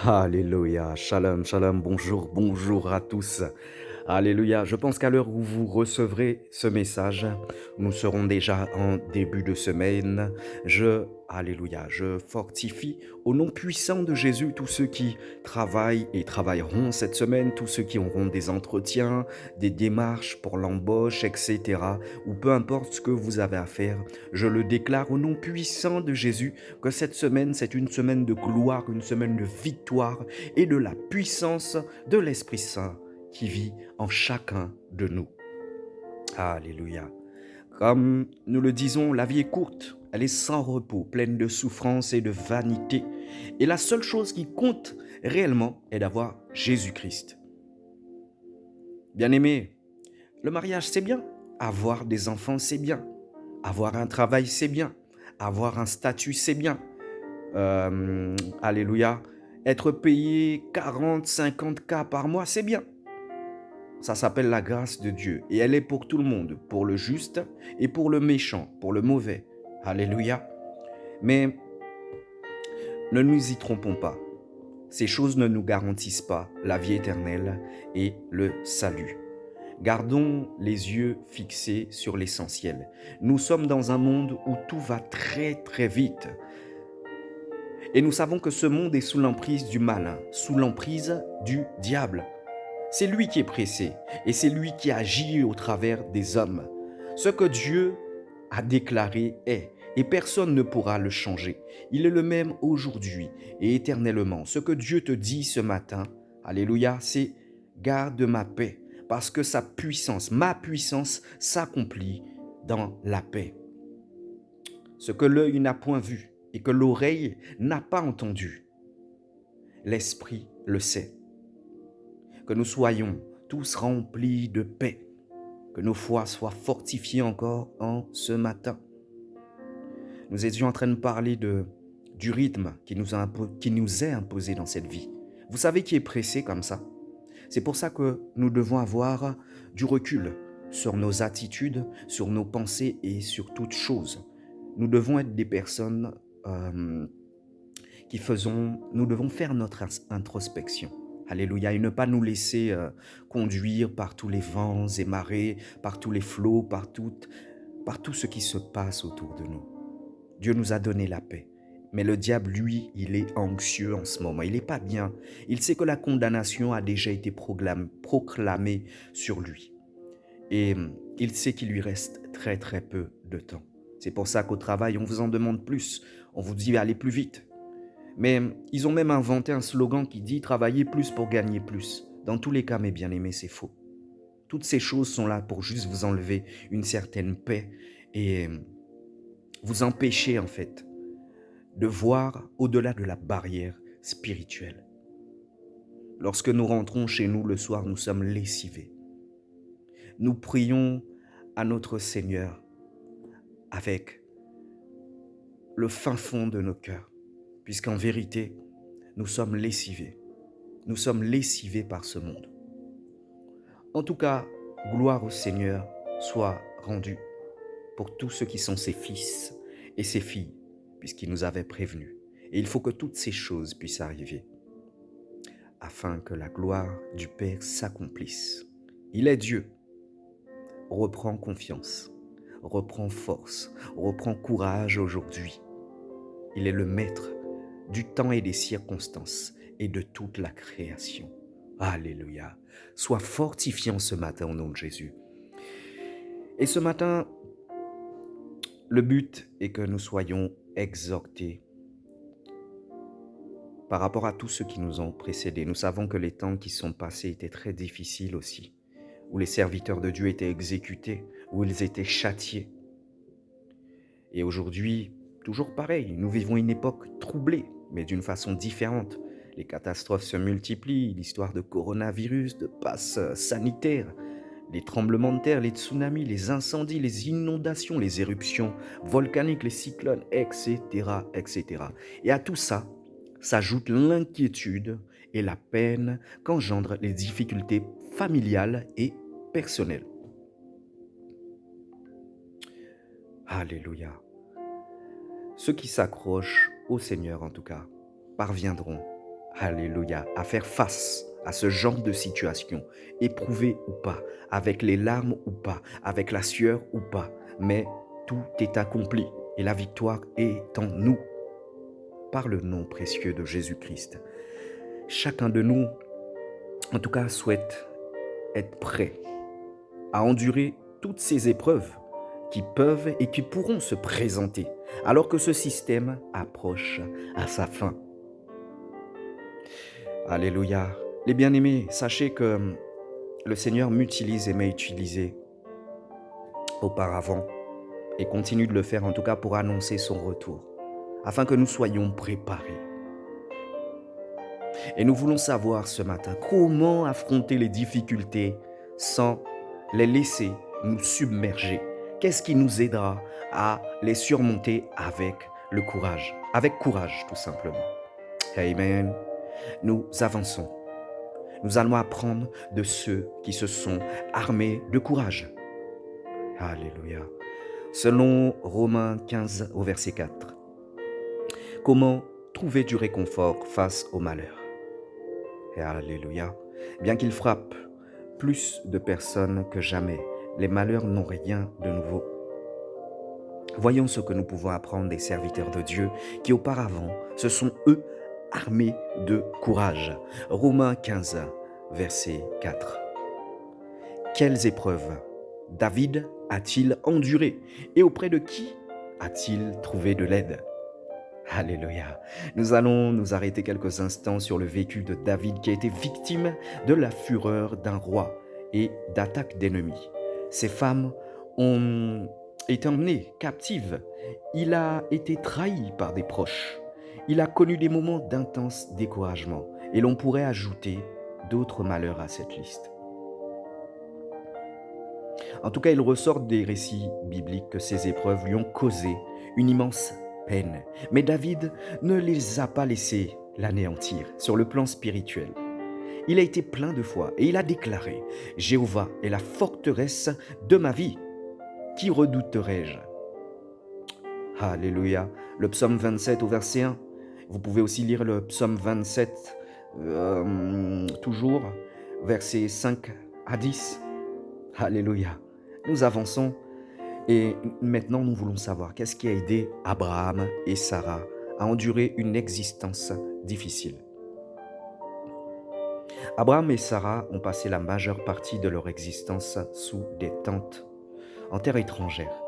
Alléluia. Shalom, shalom. Bonjour, bonjour à tous. Alléluia. Je pense qu'à l'heure où vous recevrez ce message, nous serons déjà en début de semaine. Alléluia, je fortifie au nom puissant de Jésus tous ceux qui travaillent et travailleront cette semaine, tous ceux qui auront des entretiens, des démarches pour l'embauche, etc. Ou peu importe ce que vous avez à faire, je le déclare au nom puissant de Jésus que cette semaine, c'est une semaine de gloire, une semaine de victoire et de la puissance de l'Esprit Saint qui vit en chacun de nous. Alléluia. Comme nous le disons, la vie est courte, elle est sans repos, pleine de souffrance et de vanité. Et la seule chose qui compte réellement est d'avoir Jésus-Christ. Bien-aimé, le mariage c'est bien, avoir des enfants c'est bien, avoir un travail c'est bien, avoir un statut c'est bien. Alléluia. Être payé 40, 50 K par mois, c'est bien. Ça s'appelle la grâce de Dieu et elle est pour tout le monde, pour le juste et pour le méchant, pour le mauvais. Alléluia. Mais ne nous y trompons pas. Ces choses ne nous garantissent pas la vie éternelle et le salut. Gardons les yeux fixés sur l'essentiel. Nous sommes dans un monde où tout va très très vite. Et nous savons que ce monde est sous l'emprise du malin, sous l'emprise du diable. C'est lui qui est pressé et c'est lui qui agit au travers des hommes. Ce que Dieu a déclaré est et personne ne pourra le changer. Il est le même aujourd'hui et éternellement. Ce que Dieu te dit ce matin, alléluia, c'est garde ma paix parce que sa puissance, ma puissance s'accomplit dans la paix. Ce que l'œil n'a point vu et que l'oreille n'a pas entendu, l'esprit le sait. Que nous soyons tous remplis de paix, que nos foi soient fortifiées encore en ce matin. Nous étions en train de parler du rythme qui nous est imposé dans cette vie. Vous savez qui est pressé comme ça? C'est pour ça que nous devons avoir du recul sur nos attitudes, sur nos pensées et sur toutes choses. Nous devons être des personnes nous devons faire notre introspection. Alléluia, et ne pas nous laisser conduire par tous les vents et marées, par tous les flots, par tout ce qui se passe autour de nous. Dieu nous a donné la paix. Mais le diable, lui, il est anxieux en ce moment. Il n'est pas bien. Il sait que la condamnation a déjà été proclamée sur lui. Et il sait qu'il lui reste très très peu de temps. C'est pour ça qu'au travail, on vous en demande plus. On vous dit allez plus vite. Mais ils ont même inventé un slogan qui dit « Travailler plus pour gagner plus ». Dans tous les cas, mes bien-aimés, c'est faux. Toutes ces choses sont là pour juste vous enlever une certaine paix et vous empêcher en fait de voir au-delà de la barrière spirituelle. Lorsque nous rentrons chez nous le soir, nous sommes lessivés. Nous prions à notre Seigneur avec le fin fond de nos cœurs, puisqu'en vérité, nous sommes lessivés. Nous sommes lessivés par ce monde. En tout cas, gloire au Seigneur soit rendue pour tous ceux qui sont ses fils et ses filles, puisqu'il nous avait prévenus. Et il faut que toutes ces choses puissent arriver, afin que la gloire du Père s'accomplisse. Il est Dieu. Reprends confiance, reprends force, reprends courage aujourd'hui. Il est le maître du temps et des circonstances et de toute la création. Alléluia. Sois fortifiant ce matin au nom de Jésus. Et ce matin, le but est que nous soyons exhortés par rapport à tous ceux qui nous ont précédés. Nous savons que les temps qui sont passés étaient très difficiles aussi, où les serviteurs de Dieu étaient exécutés, où ils étaient châtiés. Et aujourd'hui, toujours pareil, nous vivons une époque troublée, mais d'une façon différente. Les catastrophes se multiplient, l'histoire de coronavirus, de passe sanitaire, les tremblements de terre, les tsunamis, les incendies, les inondations, les éruptions volcaniques, les cyclones, etc., etc. Et à tout ça, s'ajoute l'inquiétude et la peine qu'engendrent les difficultés familiales et personnelles. Alléluia. Ceux qui s'accrochent au Seigneur, en tout cas, parviendront Alléluia, à faire face à ce genre de situation, éprouvé ou pas, avec les larmes ou pas, avec la sueur ou pas, mais tout est accompli et la victoire est en nous par le nom précieux de Jésus-Christ. Chacun de nous, en tout cas, souhaite être prêt à endurer toutes ces épreuves qui peuvent et qui pourront se présenter alors que ce système approche à sa fin. Alléluia. Les bien-aimés, sachez que le Seigneur m'utilise et m'a utilisé auparavant et continue de le faire en tout cas pour annoncer son retour, afin que nous soyons préparés. Et nous voulons savoir ce matin comment affronter les difficultés sans les laisser nous submerger. Qu'est-ce qui nous aidera à les surmonter avec courage tout simplement. Amen. Nous avançons. Nous allons apprendre de ceux qui se sont armés de courage. Alléluia. Selon Romains 15 au verset 4. Comment trouver du réconfort face au malheur? Et alléluia. Bien qu'il frappe plus de personnes que jamais, les malheurs n'ont rien de nouveau. Voyons ce que nous pouvons apprendre des serviteurs de Dieu qui auparavant se sont eux armés de courage. Romains 15, verset 4. Quelles épreuves David a-t-il endurées et auprès de qui a-t-il trouvé de l'aide? Alléluia. Nous allons nous arrêter quelques instants sur le vécu de David qui a été victime de la fureur d'un roi et d'attaques d'ennemis. Ses femmes ont été emmenées captives. Il a été trahi par des proches. Il a connu des moments d'intense découragement et l'on pourrait ajouter d'autres malheurs à cette liste. En tout cas, il ressort des récits bibliques que ces épreuves lui ont causé une immense peine. Mais David ne les a pas laissés l'anéantir sur le plan spirituel. Il a été plein de foi et il a déclaré: Jéhovah est la forteresse de ma vie. Qui redouterai-je? Alléluia. Le psaume 27 au verset 1. Vous pouvez aussi lire le psaume 27, toujours, versets 5 à 10. Alléluia. Nous avançons et maintenant nous voulons savoir qu'est-ce qui a aidé Abraham et Sarah à endurer une existence difficile. Abraham et Sarah ont passé la majeure partie de leur existence sous des tentes en terre étrangère.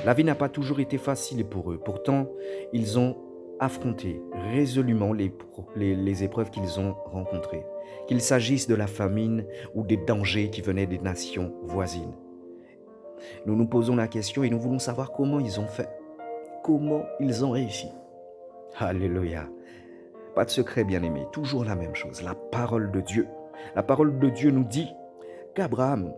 La vie n'a pas toujours été facile pour eux. Pourtant, ils ont affronté résolument les épreuves qu'ils ont rencontrées, qu'il s'agisse de la famine ou des dangers qui venaient des nations voisines. Nous nous posons la question et nous voulons savoir comment ils ont fait, comment ils ont réussi. Alléluia. Pas de secret, bien-aimé, toujours la même chose, la parole de Dieu. La parole de Dieu nous dit qu'Abraham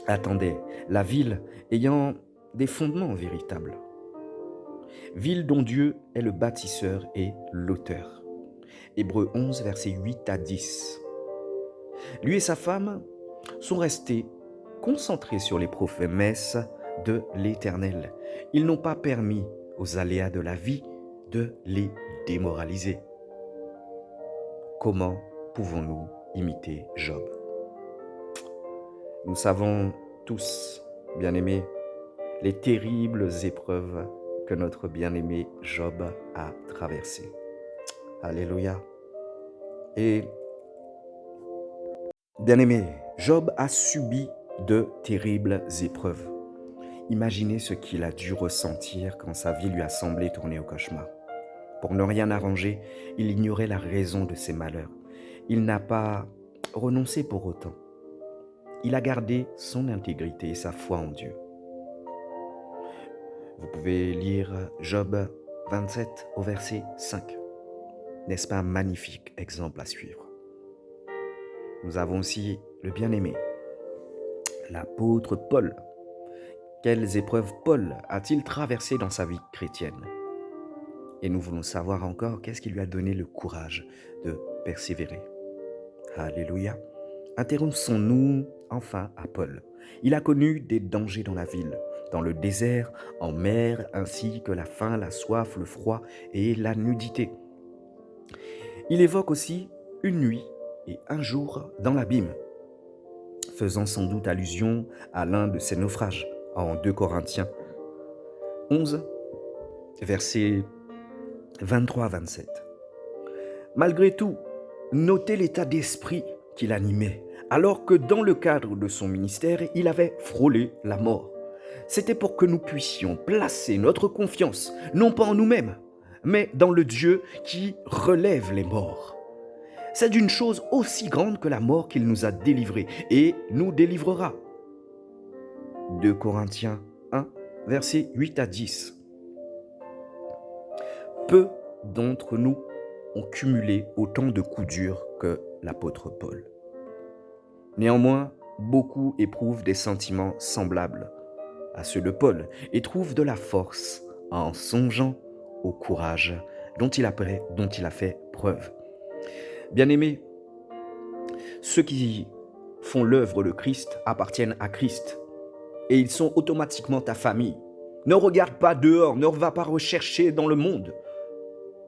attendait la ville ayant des fondements véritables. Ville dont Dieu est le bâtisseur et l'auteur. Hébreux 11, versets 8 à 10. Lui et sa femme sont restés concentrés sur les promesses de l'Éternel. Ils n'ont pas permis aux aléas de la vie de les démoraliser. Comment pouvons-nous imiter Job? Nous savons tous, bien-aimés, les terribles épreuves que notre bien-aimé Job a traversées. Alléluia. Et bien-aimé, Job a subi de terribles épreuves. Imaginez ce qu'il a dû ressentir quand sa vie lui a semblé tourner au cauchemar. Pour ne rien arranger, il ignorait la raison de ses malheurs. Il n'a pas renoncé pour autant. Il a gardé son intégrité et sa foi en Dieu. Vous pouvez lire Job 27 au verset 5. N'est-ce pas un magnifique exemple à suivre? Nous avons aussi le bien-aimé, l'apôtre Paul. Quelles épreuves Paul a-t-il traversées dans sa vie chrétienne? Et nous voulons savoir encore qu'est-ce qui lui a donné le courage de persévérer. Alléluia. Intéressons-nous enfin à Paul. Il a connu des dangers dans la ville, dans le désert, en mer, ainsi que la faim, la soif, le froid et la nudité. Il évoque aussi une nuit et un jour dans l'abîme, faisant sans doute allusion à l'un de ses naufrages en 2 Corinthiens 11, versets 23 à 27. Malgré tout, notez l'état d'esprit qui l'animait, alors que dans le cadre de son ministère, il avait frôlé la mort. C'était pour que nous puissions placer notre confiance, non pas en nous-mêmes, mais dans le Dieu qui relève les morts. C'est d'une chose aussi grande que la mort qu'il nous a délivrés et nous délivrera. 2 Corinthiens 1, versets 8 à 10. Peu d'entre nous ont cumulé autant de coups durs que l'apôtre Paul. Néanmoins, beaucoup éprouvent des sentiments semblables à ceux de Paul et trouvent de la force en songeant au courage dont il a fait preuve. Bien-aimés, ceux qui font l'œuvre de Christ appartiennent à Christ et ils sont automatiquement ta famille. Ne regarde pas dehors, ne va pas rechercher dans le monde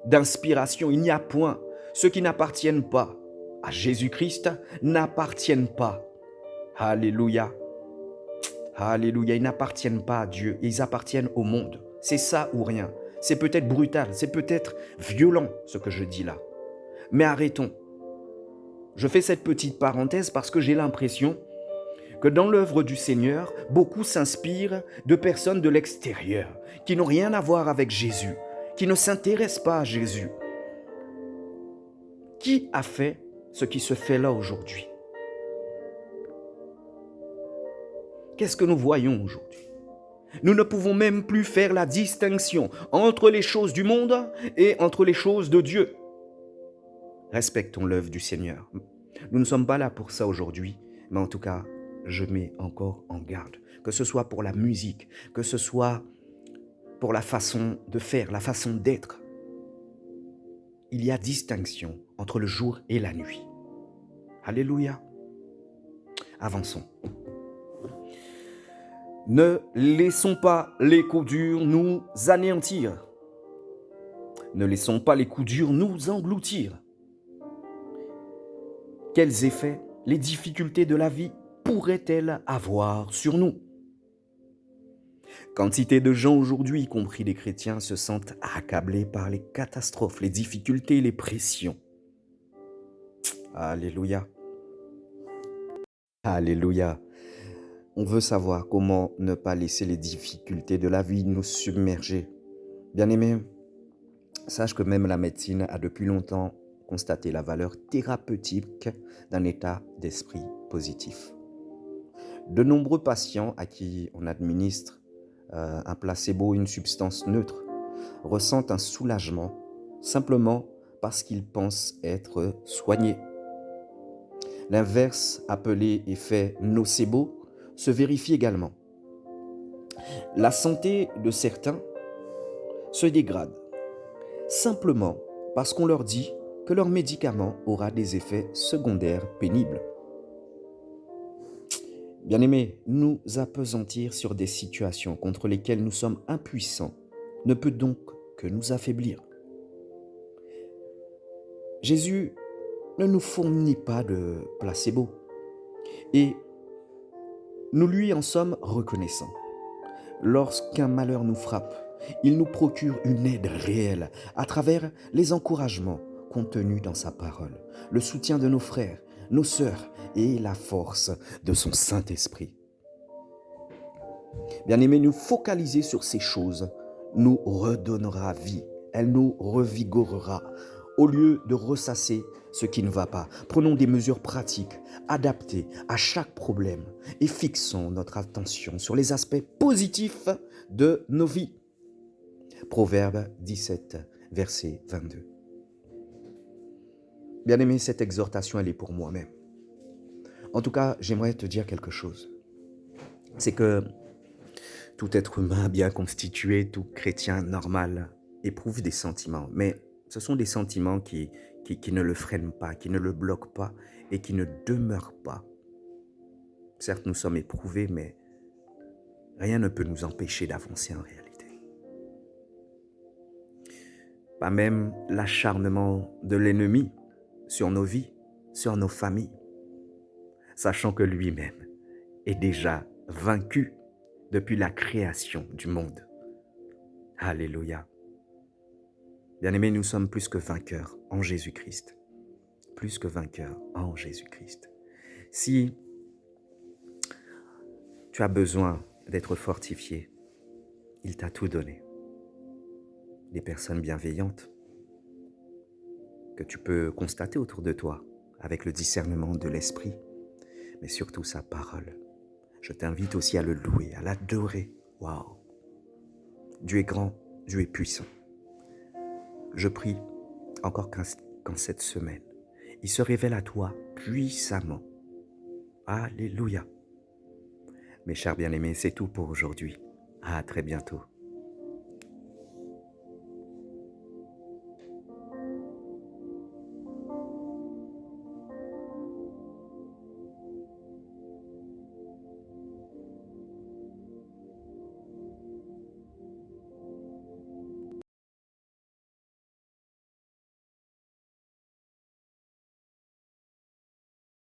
d'inspiration, il n'y a point. Ceux qui n'appartiennent pas à Jésus-Christ n'appartiennent pas. Alléluia. Alléluia, ils n'appartiennent pas à Dieu, ils appartiennent au monde. C'est ça ou rien. C'est peut-être brutal, c'est peut-être violent ce que je dis là. Mais arrêtons. Je fais cette petite parenthèse parce que j'ai l'impression que dans l'œuvre du Seigneur, beaucoup s'inspirent de personnes de l'extérieur, qui n'ont rien à voir avec Jésus, qui ne s'intéressent pas à Jésus. Qui a fait ce qui se fait là aujourd'hui? Qu'est-ce que nous voyons aujourd'hui? Nous ne pouvons même plus faire la distinction entre les choses du monde et entre les choses de Dieu. Respectons l'œuvre du Seigneur. Nous ne sommes pas là pour ça aujourd'hui, mais en tout cas, je mets encore en garde. Que ce soit pour la musique, que ce soit pour la façon de faire, la façon d'être. Il y a distinction entre le jour et la nuit. Alléluia. Avançons. Ne laissons pas les coups durs nous anéantir. Ne laissons pas les coups durs nous engloutir. Quels effets les difficultés de la vie pourraient-elles avoir sur nous? Quantité de gens aujourd'hui, y compris les chrétiens, se sentent accablés par les catastrophes, les difficultés, les pressions. Alléluia. Alléluia. On veut savoir comment ne pas laisser les difficultés de la vie nous submerger. Bien-aimé, sache que même la médecine a depuis longtemps constaté la valeur thérapeutique d'un état d'esprit positif. De nombreux patients à qui on administre un placebo, une substance neutre, ressentent un soulagement simplement parce qu'ils pensent être soignés. L'inverse, appelé effet nocebo, se vérifie également. La santé de certains se dégrade simplement parce qu'on leur dit que leur médicament aura des effets secondaires pénibles. Bien-aimés, nous appesantir sur des situations contre lesquelles nous sommes impuissants ne peut donc que nous affaiblir. Jésus ne nous fournit pas de placebo et nous lui en sommes reconnaissants. Lorsqu'un malheur nous frappe, il nous procure une aide réelle à travers les encouragements contenus dans sa parole, le soutien de nos frères, nos sœurs et la force de son Saint-Esprit. Bien-aimés, nous focaliser sur ces choses nous redonnera vie, elle nous revigorera. Au lieu de ressasser ce qui ne va pas, prenons des mesures pratiques, adaptées à chaque problème et fixons notre attention sur les aspects positifs de nos vies. Proverbe 17, verset 22. Bien-aimé, cette exhortation, elle est pour moi-même. En tout cas, j'aimerais te dire quelque chose. C'est que tout être humain bien constitué, tout chrétien normal éprouve des sentiments. Mais ce sont des sentiments qui ne le freinent pas, qui ne le bloquent pas et qui ne demeurent pas. Certes, nous sommes éprouvés, mais rien ne peut nous empêcher d'avancer en réalité. pas même l'acharnement de l'ennemi sur nos vies, sur nos familles, sachant que lui-même est déjà vaincu depuis la création du monde. Alléluia. Bien-aimés, nous sommes plus que vainqueurs en Jésus-Christ. Plus que vainqueurs en Jésus-Christ. Si tu as besoin d'être fortifié, il t'a tout donné. Des personnes bienveillantes que tu peux constater autour de toi avec le discernement de l'esprit, mais surtout sa parole. Je t'invite aussi à le louer, à l'adorer. Waouh! Dieu est grand, Dieu est puissant. Je prie encore qu'en cette semaine, il se révèle à toi puissamment. Alléluia. Mes chers bien-aimés, c'est tout pour aujourd'hui. À très bientôt.